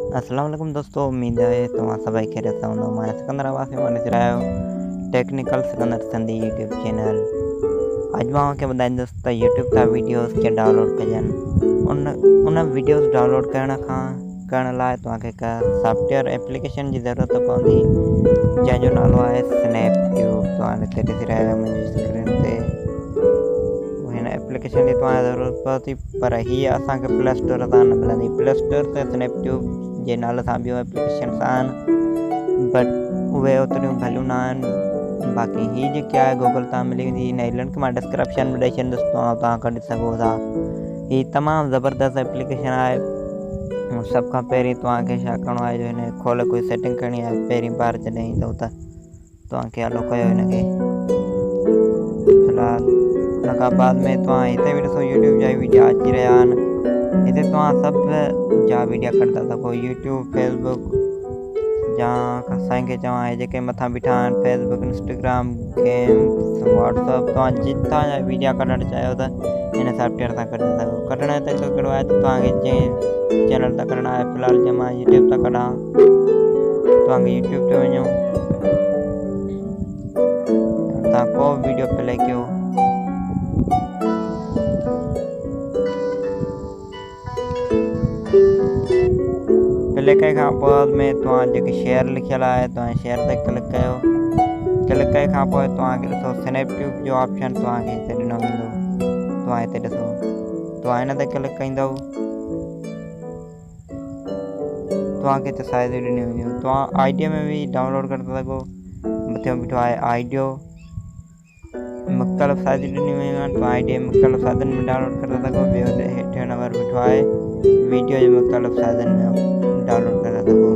अस्सलाम वालेकुम दोस्तों, उम्मीद है तव्हां सभई खैरियत सां हूंदव। मां सिकंदर आवाज़ में नज़र आयो technical Sikandar Sindhi YouTube channel. अॼु मां तव्हांखे ॿुधाईंदुसि त यूट्यूब तां वीडियोस कीअं डाउनलोड कजनि। उन वीडियोस डाउनलोड करण लाइ तव्हांखे हिकु सॉफ्टवेयर एप्लीकेशन जी ज़रूरत पवंदी, जंहिंजो नालो आहे स्नैपट्यूब। तव्हां हिते ॾिसी रहिया आहियो मुंहिंजी स्क्रीन ते। हिन एप्लीकेशन जी तव्हांखे ज़रूरत पवंदी, पर हीअ असांखे प्ले स्टोर तां न मिलंदी। प्ले स्टोर ते स्नैपट्यूब जे नाले सां ॿियूं एप्लीकेशन्स आहिनि, बट उहे ओतिरियूं भलियूं न आहिनि। बाक़ी हीअ जेकी आहे गूगल तां मिली वेंदी। हिन लिंक मां डिस्क्रिप्शन में ॾेई छॾींदुसि, तव्हां कढी सघो था। हीअ तमामु ज़बरदस्त एप्लीकेशन आहे। सभ खां पहिरीं तव्हांखे छा करिणो आहे, जो हिन खोले कोई सेटिंग करणी आहे। पहिरीं बार जॾहिं ईंदव त तव्हांखे अलो कयो हिनखे। फ़िलहालु हुन खां बाद में तव्हां हिते बि ॾिसो यूट्यूब जा वीडियो अची रहिया आहिनि। हिते तव्हां सभु जा वीडियो कढी था सघो। यूट्यूब, फेसबुक या असांखे चवां हे जेके मथां बीठा आहिनि, फेसबुक, इंस्टाग्राम, गेम्स, व्हाट्सअप, तव्हां जितां जा वीडियो कढणु चाहियो त हिन सॉफ्टवेयर सां कढी था सघो। कढण जो तरीक़ो कहिड़ो आहे, त तव्हांखे जंहिं चैनल तां कढणो आहे, फ़िलहालु जीअं मां यूट्यूब तां कढां, तव्हांखे यूट्यूब ते वञो, तव्हां को वीडियो प्ले कयो। प्ले करण खां पोइ में तव्हां जेकी शेयर लिखियलु आहे, तव्हां शेयर ते क्लिक कयो। क्लिक करण खां पोइ तव्हांखे ॾिसो स्नैपट्यूब जो ऑप्शन तव्हांखे हिते ॾिनो वेंदो। तव्हां हिते ॾिसो, तव्हां हिन ते क्लिक कंदव, तव्हांखे हिते साइज़ ॾिनी वेंदियूं। तव्हां आइडियो में बि डाउनलोड करे था सघो। मथे बीठो आहे आइडियो, मुख़्तलिफ़ साइज़ ॾिनी वेंदियूं आहिनि। तव्हां आइडियो मुख़्तलिफ़ साइज़नि में डाउनलोड करे था सघो। ॿियो हेठि नंबर बीठो आहे वीडियो जो मुख़्तलिफ़ साइज़नि में डाउनलोड करे था सघो।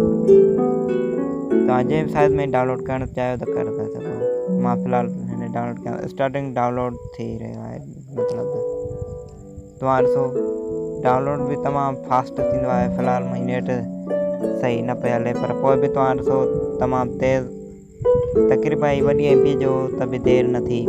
तव्हां जंहिं साइज़ में डाउनलोड करणु चाहियो त करे था सघो। मां फ़िलहालु हिन डाउनलोड कयां, स्टार्टिंग डाउनलोड थी रहियो आहे। मतिलबु तव्हां ॾिसो डाउनलोड बि तमामु फास्ट थींदो आहे। फ़िलहालु मुंहिंजी नेट सही न पई हले, पर पोइ बि तव्हां ॾिसो तमामु तेज़, तक़रीबन वॾी MB जो त बि देरि न थी।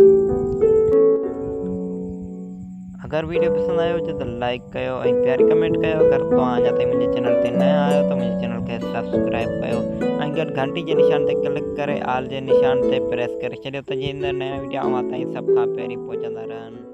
अगर वीडियो पसंद आयो हुजे त लाइक कयो ऐं प्यारी कमेंट कयो। अगर तव्हां अञा ताईं मुंहिंजे चैनल ते नया आहियो त मुंहिंजे चैनल खे सब्सक्राइब कयो ऐं गॾु घंटी जे निशान ते क्लिक करे आल जे निशान ते प्रेस करे छॾियो, त जीअं नया वीडियो अव्हां ताईं सभ खां पहिरीं पहुचंदा रहनि।